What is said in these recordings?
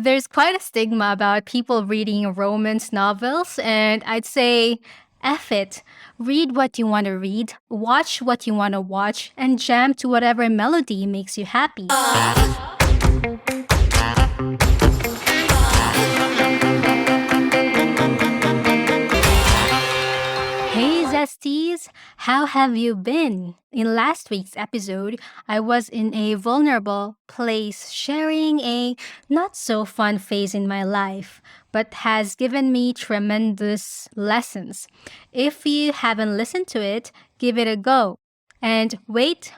There's quite a stigma about people reading romance novels, and I'd say, F it. Read what you want to read, watch what you want to watch, and jam to whatever melody makes you happy. Hey Zesties, how have you been? In last week's episode, I was in a vulnerable place sharing a not so fun phase in my life, but has given me tremendous lessons. If you haven't listened to it, give it a go. And wait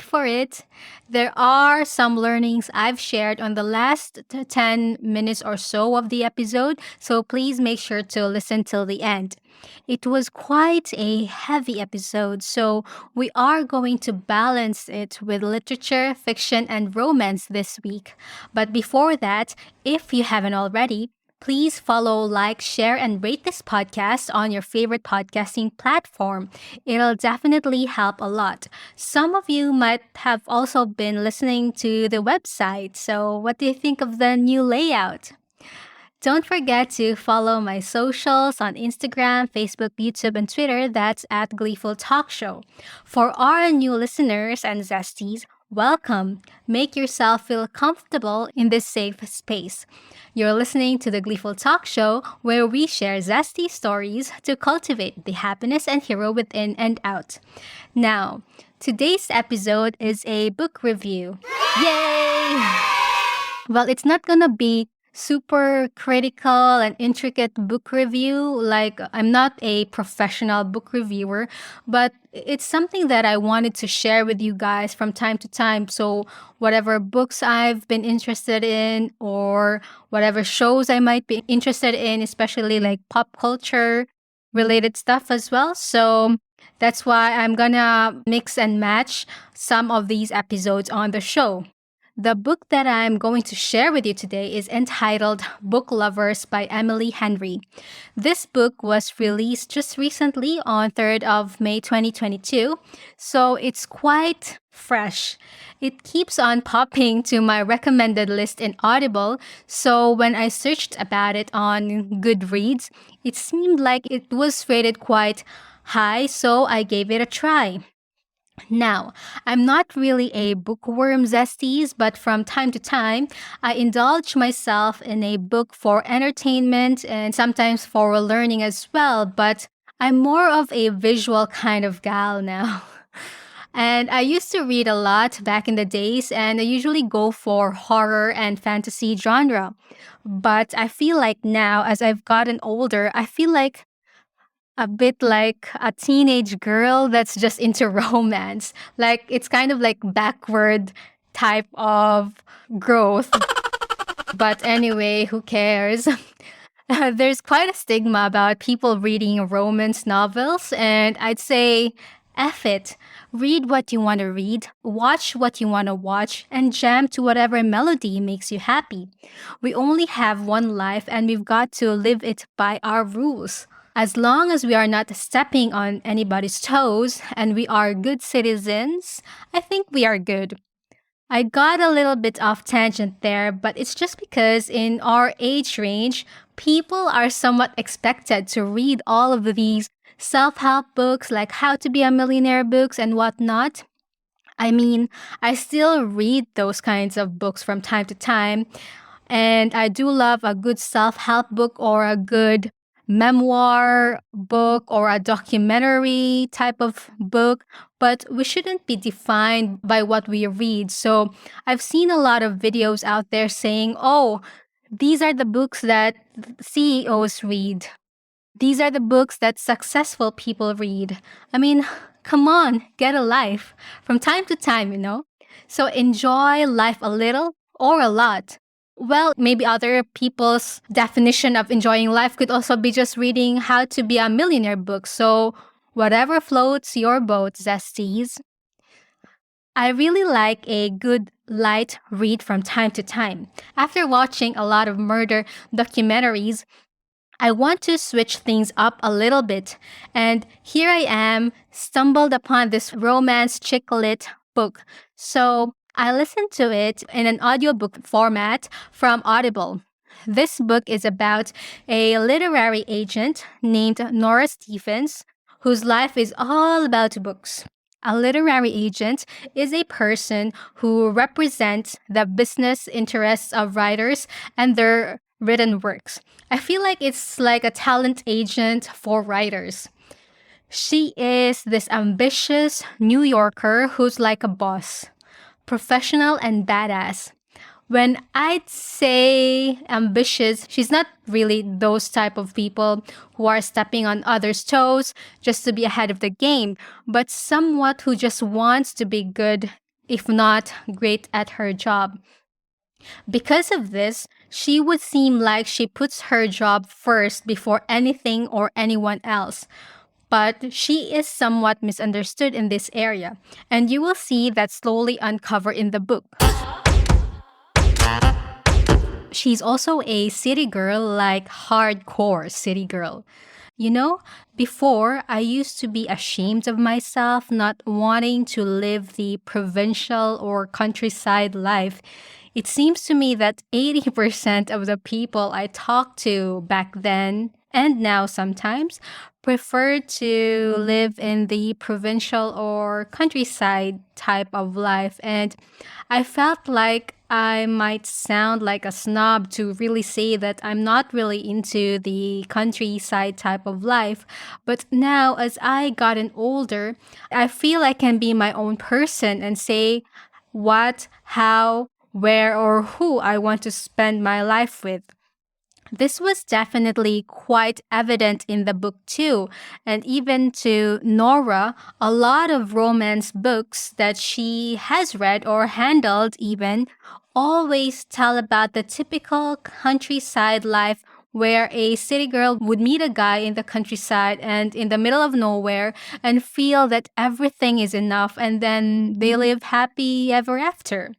for it. There are some learnings I've shared on the last 10 minutes or so of the episode, so please make sure to listen till the end. It was quite a heavy episode, so we are going to balance it with literature, fiction, and romance this week. But before that, if you haven't already, please follow, like, share, and rate this podcast on your favorite podcasting platform. It'll definitely help a lot. Some of you might have also been listening to the website, so what do you think of the new layout? Don't forget to follow my socials on Instagram, Facebook, YouTube, and Twitter. That's at Gleeful Talkshow. For our new listeners and zesties, welcome. Make yourself feel comfortable in this safe space. You're listening to the Gleeful Talk Show, where we share zesty stories to cultivate the happiness and hero within and out. Now, today's episode is a book review. Yay! Well, it's not gonna be super critical and intricate book review. Like, I'm not a professional book reviewer, but it's something that I wanted to share with you guys from time to time. So, whatever books I've been interested in, or whatever shows I might be interested in, especially like pop culture related stuff as well. So, that's why I'm gonna mix and match some of these episodes on the show. The book that I'm going to share with you today is entitled Book Lovers by Emily Henry. This book was released just recently on 3rd of May 2022, so it's quite fresh. It keeps on popping to my recommended list in Audible, so when I searched about it on Goodreads, it seemed like it was rated quite high, so I gave it a try. Now, I'm not really a bookworm zesties, but from time to time, I indulge myself in a book for entertainment and sometimes for learning as well. But I'm more of a visual kind of gal now. And I used to read a lot back in the days, and I usually go for horror and fantasy genre. But I feel like now, as I've gotten older, I feel like a bit like a teenage girl that's just into romance. Like, it's kind of like backward type of growth. But anyway, who cares? There's quite a stigma about people reading romance novels, and I'd say, F it. Read what you want to read, watch what you want to watch, and jam to whatever melody makes you happy. We only have one life, and we've got to live it by our rules. As long as we are not stepping on anybody's toes and we are good citizens, I think we are good. I got a little bit off tangent there, but it's just because in our age range, people are somewhat expected to read all of these self help books like How to Be a Millionaire books and whatnot. I mean, I still read those kinds of books from time to time, and I do love a good self help book or a good memoir book or a documentary type of book, but we shouldn't be defined by what we read. So I've seen a lot of videos out there saying, oh, these are the books that CEOs read. These are the books that successful people read. I mean, come on, get a life. From time to time, you know? So enjoy life a little or a lot. Well, maybe other people's definition of enjoying life could also be just reading How to Be a Millionaire book. So, whatever floats your boat, zesties. I really like a good light read from time to time. After watching a lot of murder documentaries, I want to switch things up a little bit. And here I am, stumbled upon this romance chick lit book. So I listened to it in an audiobook format from Audible. This book is about a literary agent named Nora Stephens, whose life is all about books. A literary agent is a person who represents the business interests of writers and their written works. I feel like it's like a talent agent for writers. She is this ambitious New Yorker who's like a boss, professional and badass. When I'd say ambitious, she's not really those type of people who are stepping on others' toes just to be ahead of the game, but somewhat who just wants to be good, if not great at her job. Because of this, she would seem like she puts her job first before anything or anyone else. But she is somewhat misunderstood in this area, and you will see that slowly uncover in the book. She's also a city girl, like hardcore city girl. You know, before I used to be ashamed of myself not wanting to live the provincial or countryside life. It seems to me that 80% of the people I talked to back then and now sometimes prefer to live in the provincial or countryside type of life. And I felt like I might sound like a snob to really say that I'm not really into the countryside type of life. But now, as I gotten older, I feel I can be my own person and say what, how, where, or who I want to spend my life with. This was definitely quite evident in the book too, and even to Nora, a lot of romance books that she has read or handled even always tell about the typical countryside life where a city girl would meet a guy in the countryside and in the middle of nowhere and feel that everything is enough and then they live happy ever after.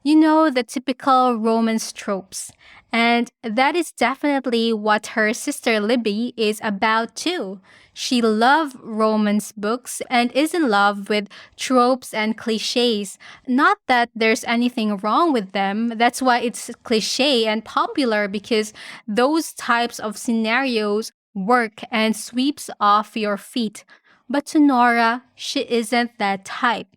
You know, the typical romance tropes. And that is definitely what her sister Libby is about too. She loves romance books and is in love with tropes and cliches. Not that there's anything wrong with them. That's why it's cliche and popular because those types of scenarios work and sweeps off your feet. But to Nora, she isn't that type.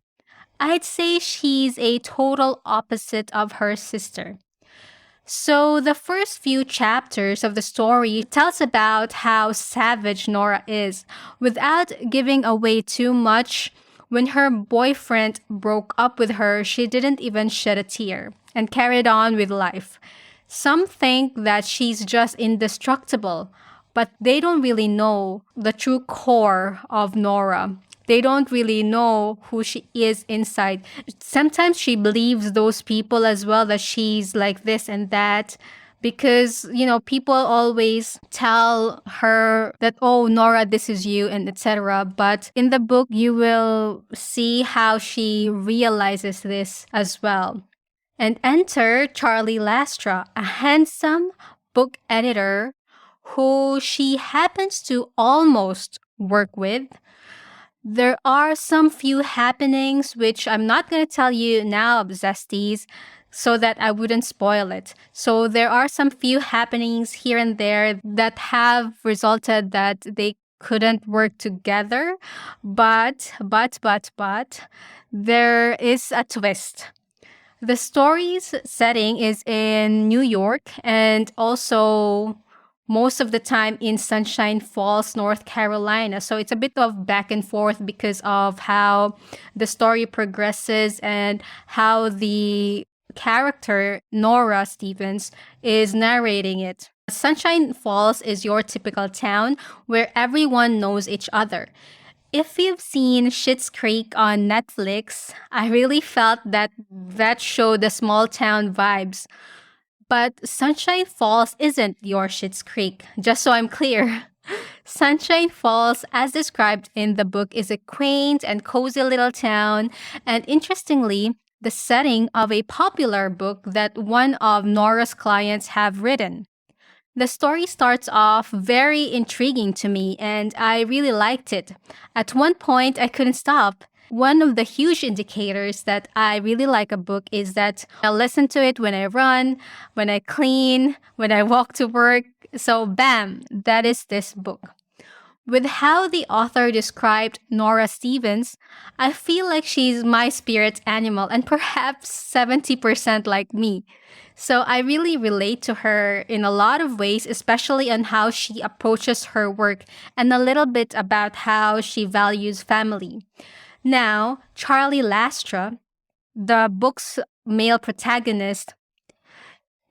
I'd say she's a total opposite of her sister. So, the first few chapters of the story tells about how savage Nora is. Without giving away too much, when her boyfriend broke up with her, she didn't even shed a tear and carried on with life. Some think that she's just indestructible, but they don't really know the true core of Nora. They don't really know who she is inside. Sometimes she believes those people as well that she's like this and that because, people always tell her that, oh, Nora, this is you, and etc. But in the book, you will see how she realizes this as well. And enter Charlie Lastra, a handsome book editor who she happens to almost work with. There are some few happenings which I'm not going to tell you now, Zesties, so that I wouldn't spoil it. So there are some few happenings here and there that have resulted that they couldn't work together. But, there is a twist. The story's setting is in New York and also most of the time in Sunshine Falls, North Carolina. So it's a bit of back and forth because of how the story progresses and how the character, Nora Stevens, is narrating it. Sunshine Falls is your typical town where everyone knows each other. If you've seen Schitt's Creek on Netflix, I really felt that showed the small town vibes. But Sunshine Falls isn't your Schitt's Creek, just so I'm clear. Sunshine Falls, as described in the book, is a quaint and cozy little town, and interestingly, the setting of a popular book that one of Nora's clients have written. The story starts off very intriguing to me, and I really liked it. At one point, I couldn't stop. One of the huge indicators that I really like a book is that I'll listen to it when I run, when I clean, when I walk to work. So, bam, that is this book. With how the author described Nora Stevens, I feel like she's my spirit animal and perhaps 70% like me. So I really relate to her in a lot of ways, especially on how she approaches her work and a little bit about how she values family. Now, Charlie Lastra, the book's male protagonist,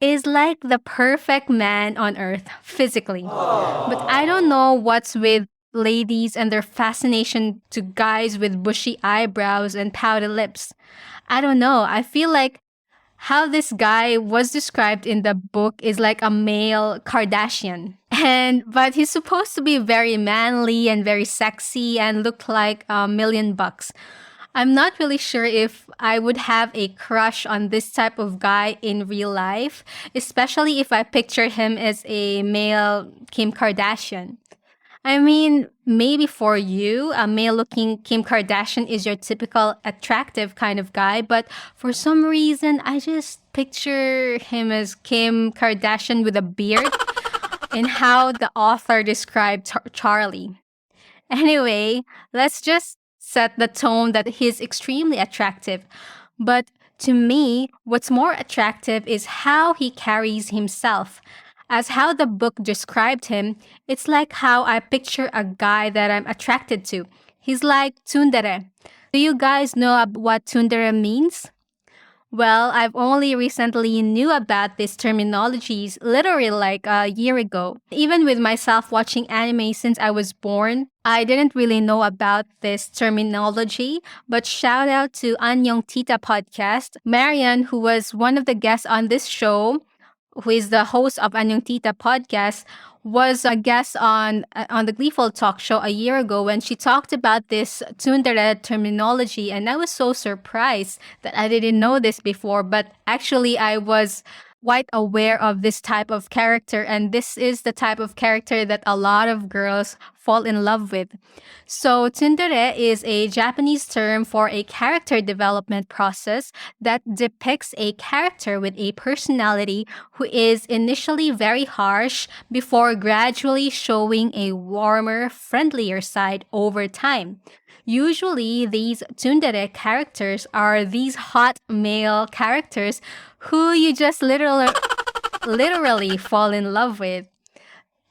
is like the perfect man on earth physically. But I don't know what's with ladies and their fascination to guys with bushy eyebrows and pouty lips. I don't know. I feel like how this guy was described in the book is like a male Kardashian. And but he's supposed to be very manly and very sexy and look like $1 million. I'm not really sure if I would have a crush on this type of guy in real life, especially if I picture him as a male Kim Kardashian. I mean, maybe for you, a male looking Kim Kardashian is your typical attractive kind of guy, but for some reason, I just picture him as Kim Kardashian with a beard in how the author described Charlie. Anyway, let's just set the tone that he's extremely attractive. But to me, what's more attractive is how he carries himself. As how the book described him, it's like how I picture a guy that I'm attracted to. He's like tsundere. Do you guys know what tsundere means? Well, I've only recently knew about these terminologies literally like a year ago. Even with myself watching anime since I was born, I didn't really know about this terminology, but shout out to Anyong Tita podcast. Marian, who was one of the guests on this show, who is the host of Anyong Tita podcast, was a guest on the Gleeful Talkshow a year ago when she talked about this tsundere terminology, and I was so surprised that I didn't know this before. But actually, I was quite aware of this type of character, and this is the type of character that a lot of girls fall in love with. So, tsundere is a Japanese term for a character development process that depicts a character with a personality who is initially very harsh before gradually showing a warmer, friendlier side over time. Usually, these tsundere characters are these hot male characters who you just literally fall in love with.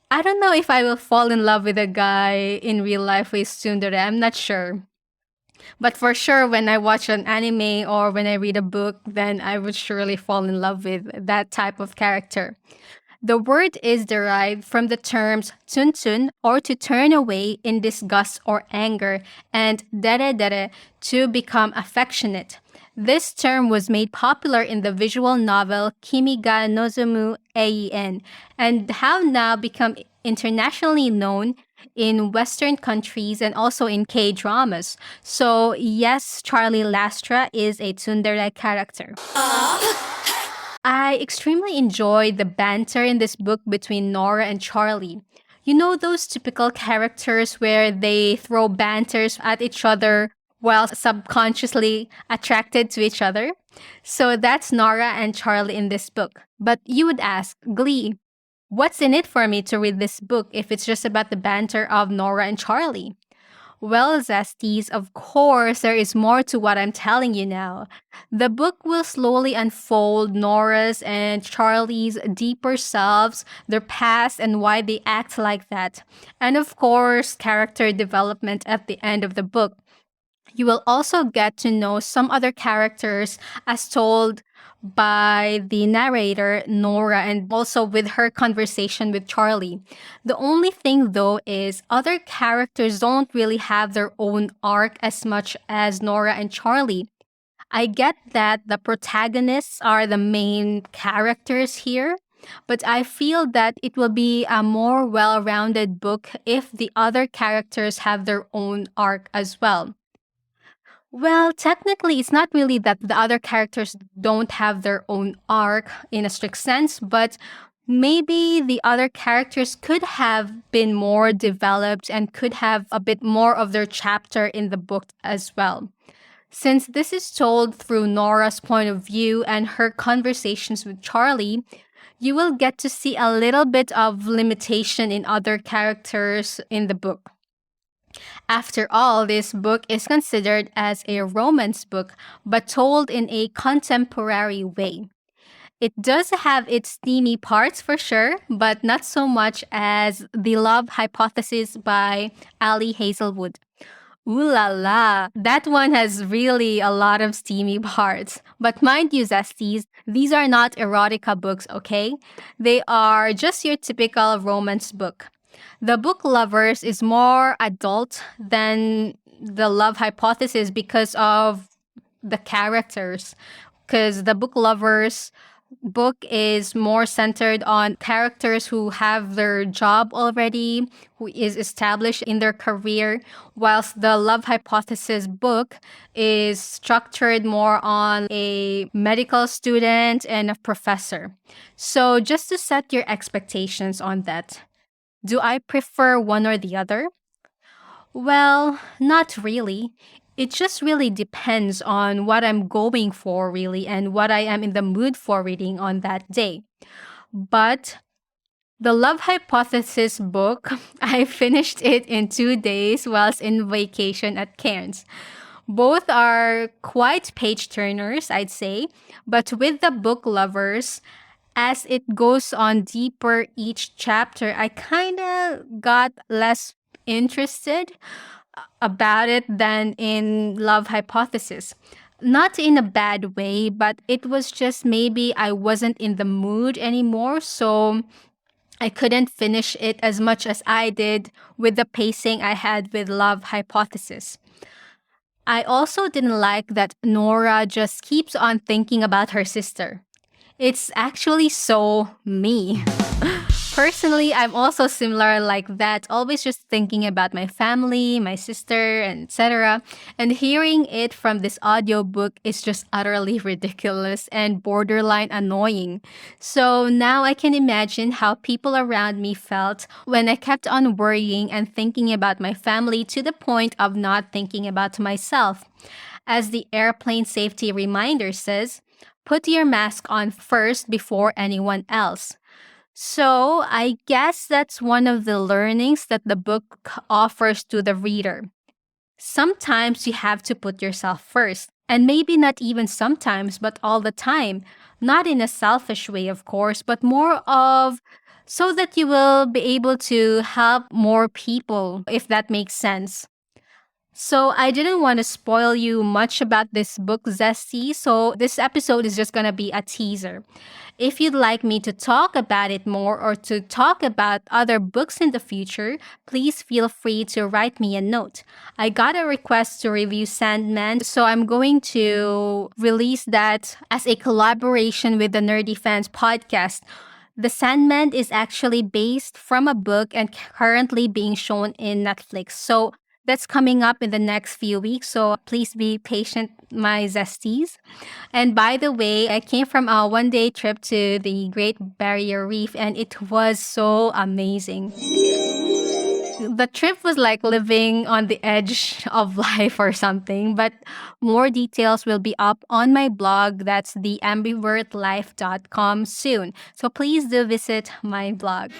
I don't know if I will fall in love with a guy in real life with tsundere. I'm not sure. But for sure, when I watch an anime or when I read a book, then I would surely fall in love with that type of character. The word is derived from the terms tsuntsun, or to turn away in disgust or anger, and dere dere, to become affectionate. This term was made popular in the visual novel Kimi ga Nozomu Eien, and have now become internationally known in Western countries and also in K dramas. So, yes, Charlie Lastra is a tsundere character. I extremely enjoyed the banter in this book between Nora and Charlie. You know those typical characters where they throw banters at each other while subconsciously attracted to each other? So that's Nora and Charlie in this book. But you would ask, Glee, what's in it for me to read this book if it's just about the banter of Nora and Charlie? Well, Zesties, of course, there is more to what I'm telling you now. The book will slowly unfold Nora's and Charlie's deeper selves, their past, and why they act like that. And of course, character development at the end of the book. You will also get to know some other characters as told by the narrator, Nora, and also with her conversation with Charlie. The only thing, though, is other characters don't really have their own arc as much as Nora and Charlie. I get that the protagonists are the main characters here, but I feel that it will be a more well rounded book if the other characters have their own arc as well. Well, technically, it's not really that the other characters don't have their own arc in a strict sense, but maybe the other characters could have been more developed and could have a bit more of their chapter in the book as well. Since this is told through Nora's point of view and her conversations with Charlie, you will get to see a little bit of limitation in other characters in the book. After all, this book is considered as a romance book, but told in a contemporary way. It does have its steamy parts for sure, but not so much as The Love Hypothesis by Ali Hazelwood. Ooh la la. That one has really a lot of steamy parts. But mind you, Zesties, these are not erotica books, okay? They are just your typical romance book. The Book Lovers is more adult than The Love Hypothesis because of the characters. Because The Book Lovers book is more centered on characters who have their job already, who is established in their career, whilst the Love Hypothesis book is structured more on a medical student and a professor. So just to set your expectations on that, do I prefer one or the other? Well, not really. It just really depends on what I'm going for, really, and what I am in the mood for reading on that day. But the Love Hypothesis book, I finished it in 2 days whilst in vacation at Cairns. Both are quite page turners, I'd say, but with the Book Lovers, as it goes on deeper each chapter, I kind of got less interested about it than in Love Hypothesis. Not in a bad way, but it was just maybe I wasn't in the mood anymore, so I couldn't finish it as much as I did with the pacing I had with Love Hypothesis. I also didn't like that Nora just keeps on thinking about her sister. It's actually so me. Personally, I'm also similar like that, always just thinking about my family, my sister, and etc. And hearing it from this audiobook is just utterly ridiculous and borderline annoying. So now I can imagine how people around me felt when I kept on worrying and thinking about my family to the point of not thinking about myself. As the airplane safety reminder says, put your mask on first before anyone else. So, I guess that's one of the learnings that the book offers to the reader. Sometimes you have to put yourself first, and maybe not even sometimes, but all the time. Not in a selfish way, of course, but more of so that you will be able to help more people, if that makes sense. So, I didn't want to spoil you much about this book, Zesty, so this episode is just going to be a teaser. If you'd like me to talk about it more or to talk about other books in the future, please feel free to write me a note. I got a request to review Sandman, so I'm going to release that as a collaboration with the Nerdy Fans podcast. The Sandman is actually based from a book and currently being shown in Netflix. So that's coming up in the next few weeks. So please be patient, my Zesties. And by the way, I came from a 1 day trip to the Great Barrier Reef and it was so amazing. The trip was like living on the edge of life or something, but more details will be up on my blog. That's theambivertlife.com soon. So please do visit my blog.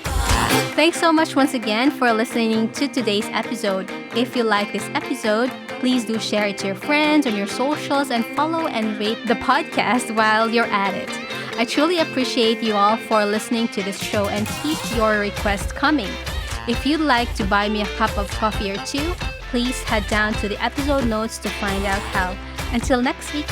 Thanks so much once again for listening to today's episode. If you like this episode, please do share it to your friends on your socials and follow and rate the podcast while you're at it. I truly appreciate you all for listening to this show and keep your requests coming. If you'd like to buy me a cup of coffee or two, please head down to the episode notes to find out how. Until next week.